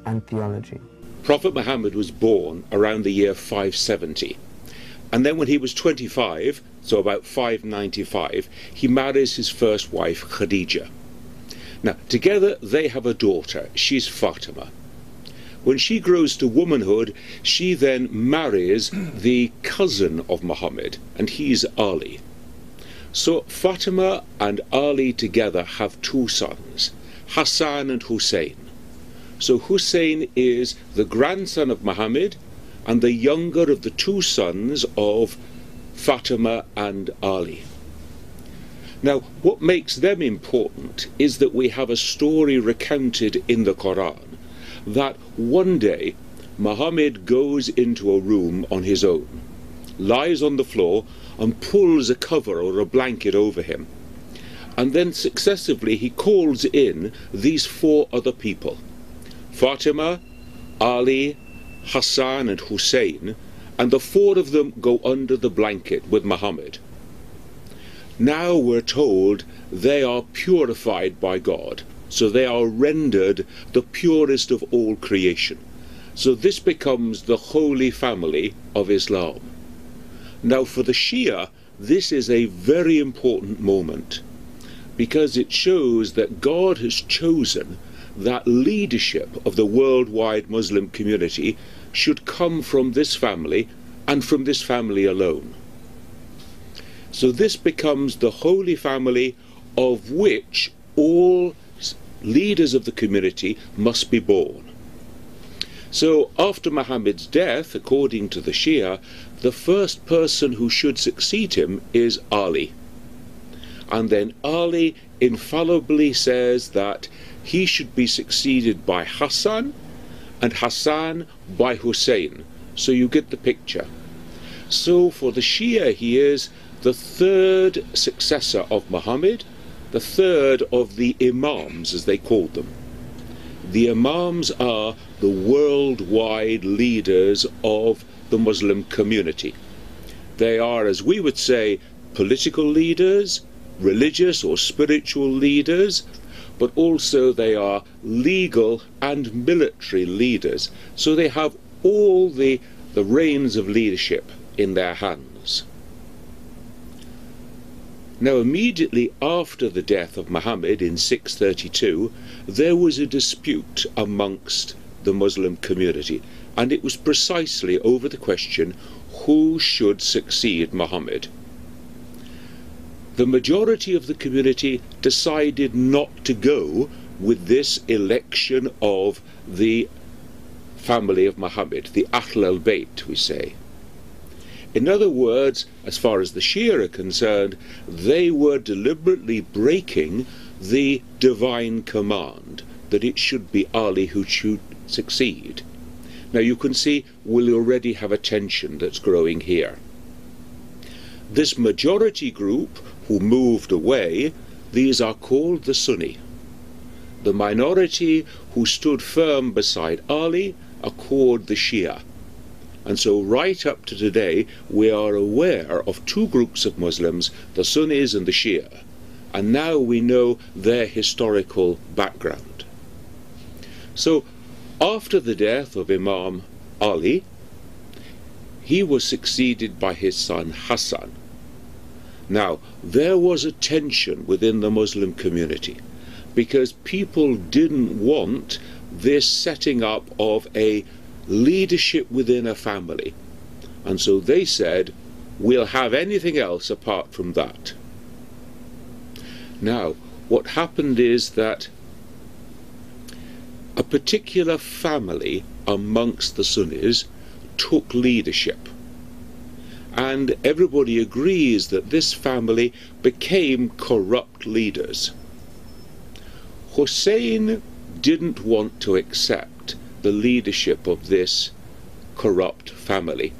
and theology. Prophet Muhammad was born around the year 570. And then when he was 25, so about 595, he marries his first wife, Khadija. Now, together they have a daughter. She's Fatima. When she grows to womanhood, she then marries the cousin of Muhammad, and he's Ali. So Fatima and Ali together have two sons, Hassan and Hussein. So Hussein is the grandson of Muhammad and the younger of the two sons of Fatima and Ali. Now, what makes them important is that we have a story recounted in the Quran that one day Muhammad goes into a room on his own, lies on the floor and pulls a cover or a blanket over him, and then successively he calls in these four other people, Fatima, Ali, Hassan and Hussein, and the four of them go under the blanket with Muhammad. Now we're told they are purified by God, so they are rendered the purest of all creation. So this becomes the holy family of Islam. Now for the Shia, this is a very important moment, because it shows that God has chosen that leadership of the worldwide Muslim community should come from this family and from this family alone. So this becomes the holy family of which all leaders of the community must be born. So after Muhammad's death, according to the Shia, the first person who should succeed him is Ali. And then Ali infallibly says that he should be succeeded by Hassan, and Hassan by Hussein. So you get the picture. So for the Shia, he is the third successor of Muhammad, the third of the Imams, as they called them. The Imams are the worldwide leaders of the Muslim community. They are, as we would say, political leaders, religious or spiritual leaders, but also they are legal and military leaders. So they have all the reins of leadership in their hands. Now immediately after the death of Muhammad in 632, there was a dispute amongst the Muslim community, and it was precisely over the question, who should succeed Muhammad? The majority of the community decided not to go with this election of the family of Muhammad, the Ahl al-Bayt, we say. In other words, as far as the Shia are concerned, they were deliberately breaking the divine command that it should be Ali who should succeed. Now you can see we already have a tension that's growing here. This majority group who moved away, these are called the Sunni. The minority who stood firm beside Ali are called the Shia. And so right up to today, we are aware of two groups of Muslims, the Sunnis and the Shia. And now we know their historical background. So after the death of Imam Ali, he was succeeded by his son Hassan. Now, there was a tension within the Muslim community because people didn't want this setting up of a leadership within a family. And so they said, we'll have anything else apart from that. Now, what happened is that a particular family amongst the Sunnis took leadership. And everybody agrees that this family became corrupt leaders. Hussein didn't want to accept the leadership of this corrupt family.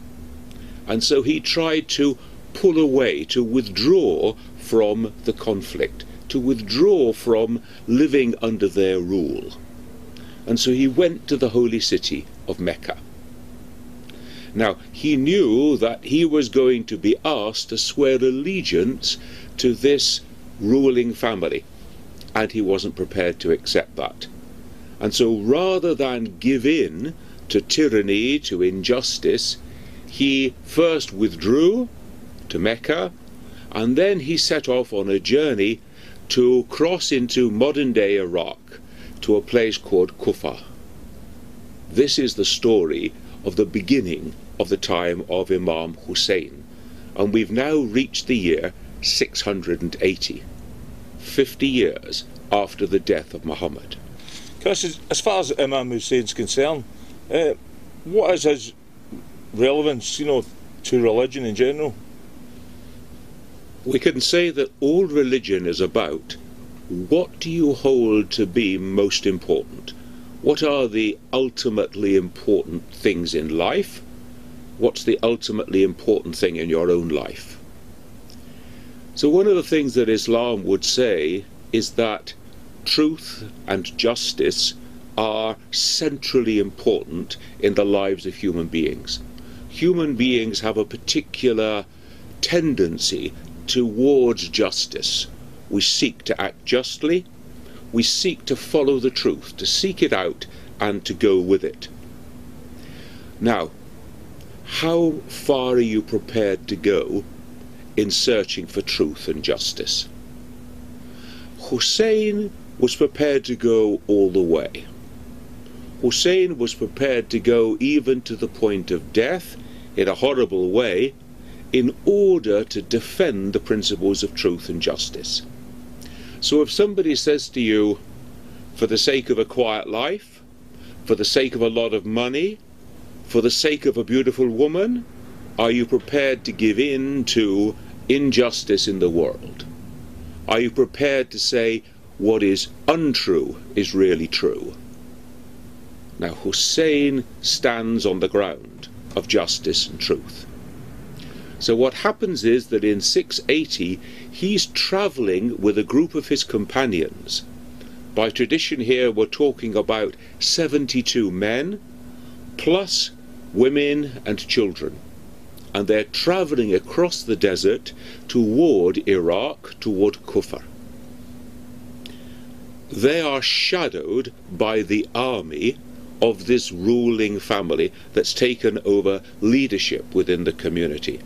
And so he tried to pull away, to withdraw from the conflict, to withdraw from living under their rule. And so he went to the holy city of Mecca. Now, he knew that he was going to be asked to swear allegiance to this ruling family, and he wasn't prepared to accept that. And so rather than give in to tyranny, to injustice, he first withdrew to Mecca, and then he set off on a journey to cross into modern-day Iraq, to a place called Kufa. This is the story of the beginning of the time of Imam Hussein, and we've now reached the year 680, 50 years after the death of Muhammad. Chris, as far as Imam Hussein's concerned, what is his relevance, to religion in general? We can say that all religion is about what do you hold to be most important? What are the ultimately important things in life? What's the ultimately important thing in your own life? So one of the things that Islam would say is that truth and justice are centrally important in the lives of human beings. Human beings have a particular tendency towards justice. We seek to act justly, we seek to follow the truth, to seek it out and to go with it. Now, how far are you prepared to go in searching for truth and justice? Hussein was prepared to go all the way. Hussein was prepared to go even to the point of death in a horrible way in order to defend the principles of truth and justice. So if somebody says to you, for the sake of a quiet life, for the sake of a lot of money, for the sake of a beautiful woman, are you prepared to give in to injustice in the world? Are you prepared to say what is untrue is really true? Now Hussein stands on the ground of justice and truth. So what happens is that in 680 he's travelling with a group of his companions. By tradition here we're talking about 72 men plus women and children, and they're travelling across the desert toward Iraq, toward Kufa. They are shadowed by the army of this ruling family that's taken over leadership within the community.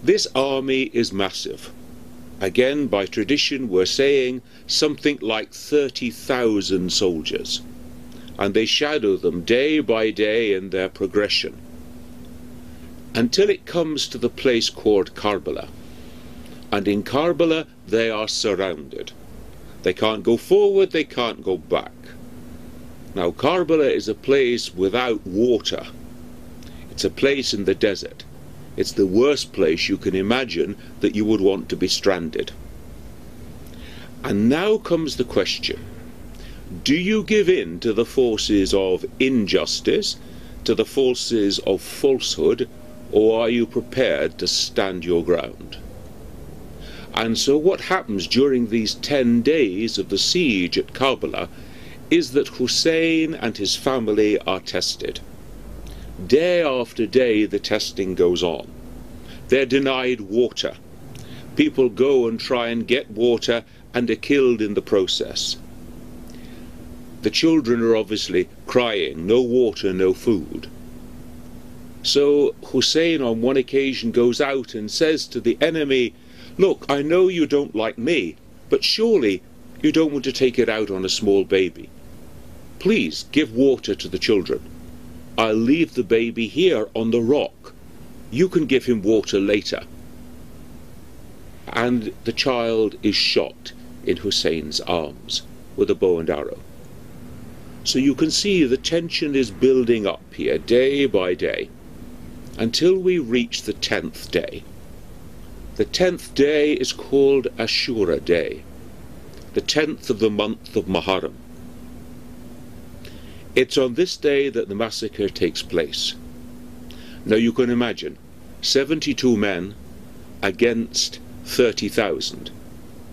This army is massive. Again, by tradition, we're saying something like 30,000 soldiers. And they shadow them day by day in their progression, until it comes to the place called Karbala. And in Karbala, they are surrounded. They can't go forward, they can't go back. Now, Karbala is a place without water. It's a place in the desert. It's the worst place you can imagine that you would want to be stranded. And now comes the question, do you give in to the forces of injustice, to the forces of falsehood, or are you prepared to stand your ground? And so what happens during these 10 days of the siege at Karbala is that Hussein and his family are tested. Day after day the testing goes on. They're denied water. People go and try and get water and are killed in the process. The children are obviously crying, no water, no food. So Hussein on one occasion goes out and says to the enemy, look, I know you don't like me, but surely you don't want to take it out on a small baby. Please give water to the children. I'll leave the baby here on the rock. You can give him water later. And the child is shot in Hussein's arms with a bow and arrow. So you can see the tension is building up here day by day until we reach the 10th day. The 10th day is called Ashura Day, the 10th of the month of Muharram. It's on this day that the massacre takes place. Now you can imagine 72 men against 30,000.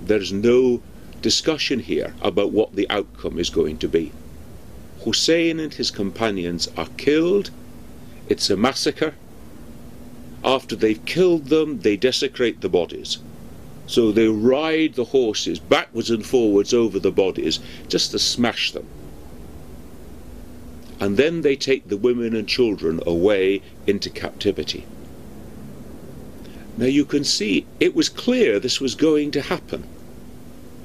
There's no discussion here about what the outcome is going to be. Hussein and his companions are killed. It's a massacre. After they've killed them, they desecrate the bodies. So they ride the horses backwards and forwards over the bodies just to smash them. and then they take the women and children away into captivity. Now you can see it was clear this was going to happen.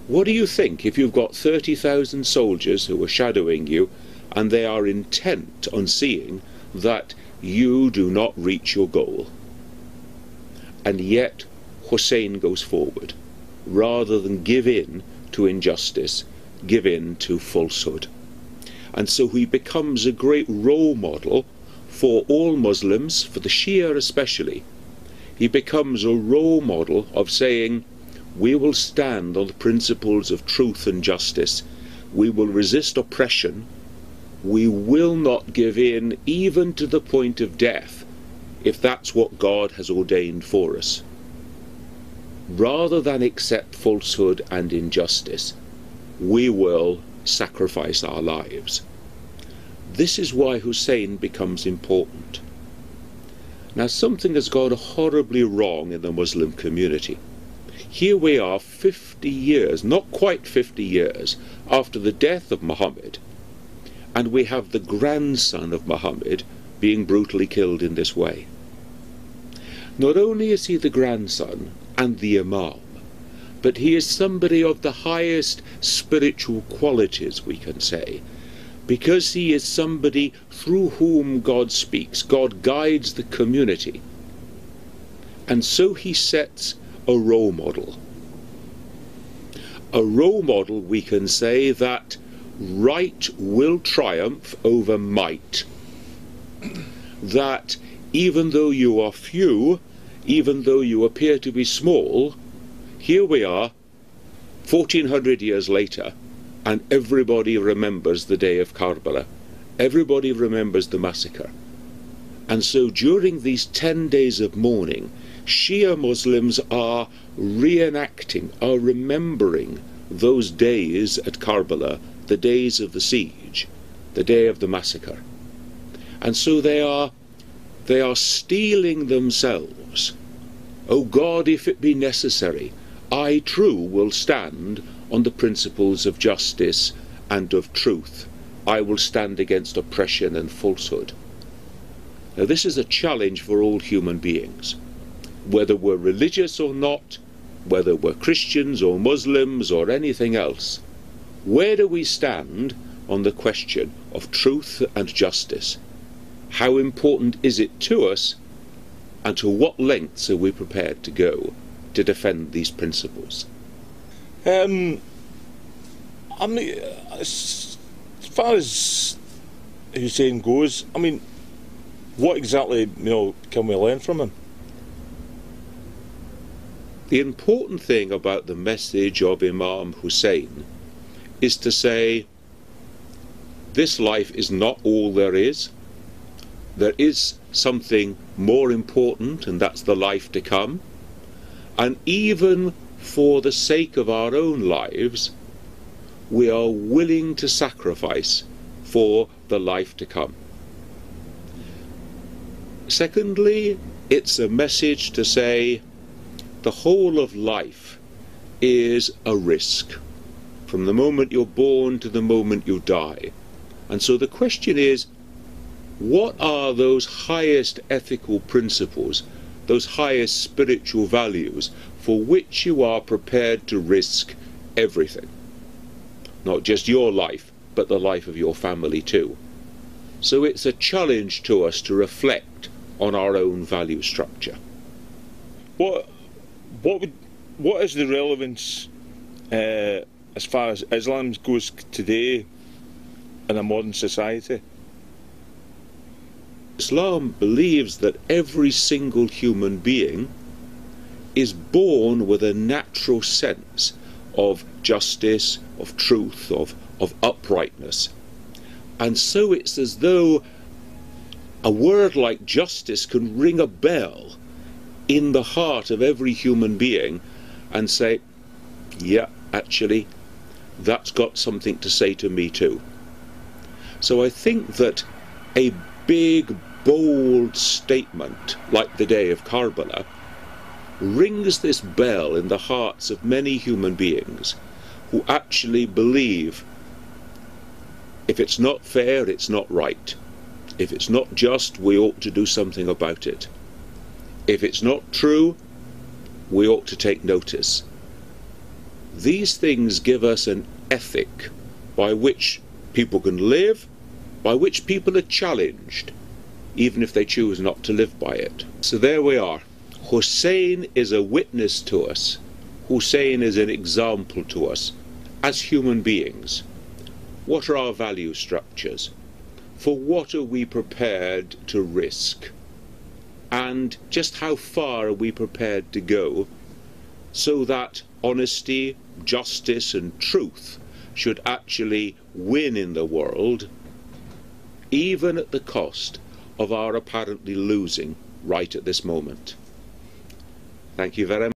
What do you think if you've got 30,000 soldiers who are shadowing you and they are intent on seeing that you do not reach your goal? And yet Hussein goes forward, rather than give in to injustice, give in to falsehood. And so he becomes a great role model for all Muslims, for the Shia especially. He becomes a role model of saying, we will stand on the principles of truth and justice, we will resist oppression, we will not give in even to the point of death, if that's what God has ordained for us. Rather than accept falsehood and injustice, we will sacrifice our lives. This is why Hussein becomes important. Now something has gone horribly wrong in the Muslim community. Here we are 50 years, not quite 50 years, after the death of Muhammad, and we have the grandson of Muhammad being brutally killed in this way. Not only is he the grandson and the Imam, but he is somebody of the highest spiritual qualities, we can say, because he is somebody through whom God speaks. God guides the community. And so he sets a role model. A role model, we can say, that right will triumph over might. That even though you are few, even though you appear to be small, here we are 1400 years later, and everybody remembers the day of Karbala. Everybody remembers the massacre. And so during these 10 days of mourning, Shia Muslims are reenacting, are remembering those days at Karbala, the days of the siege, the day of the massacre. And so they are steeling themselves. O God, if it be necessary, I too will stand on the principles of justice and of truth. I will stand against oppression and falsehood. Now this is a challenge for all human beings, whether we're religious or not, whether we're Christians or Muslims or anything else. Where do we stand on the question of truth and justice? How important is it to us, and to what lengths are we prepared to go to defend these principles? I mean, as far as Hussein goes, I mean, what exactly, can we learn from him? The important thing about the message of Imam Hussein is to say, this life is not all there is. There is something more important, and that's the life to come. And even for the sake of our own lives, we are willing to sacrifice for the life to come. Secondly, it's a message to say the whole of life is a risk, from the moment you're born to the moment you die. And so the question is, what are those highest ethical principles, those highest spiritual values for which you are prepared to risk everything? Not just your life, but the life of your family too. So it's a challenge to us to reflect on our own value structure. What is the relevance as far as Islam goes today in a modern society? Islam believes that every single human being is born with a natural sense of justice, of truth, of uprightness. And so it's as though a word like justice can ring a bell in the heart of every human being and say, yeah, actually, that's got something to say to me too. So I think that a big, bold statement like the day of Karbala rings this bell in the hearts of many human beings who actually believe If it's not fair, it's not right. If it's not just, we ought to do something about it. If it's not true, we ought to take notice. These things give us an ethic by which people can live, by which people are challenged, even if they choose not to live by it. So there we are. Hussein is a witness to us. Hussein is an example to us as human beings. What are our value structures? For what are we prepared to risk? And just how far are we prepared to go so that honesty, justice and truth should actually win in the world, even at the cost of our apparently losing right at this moment? Thank you very much.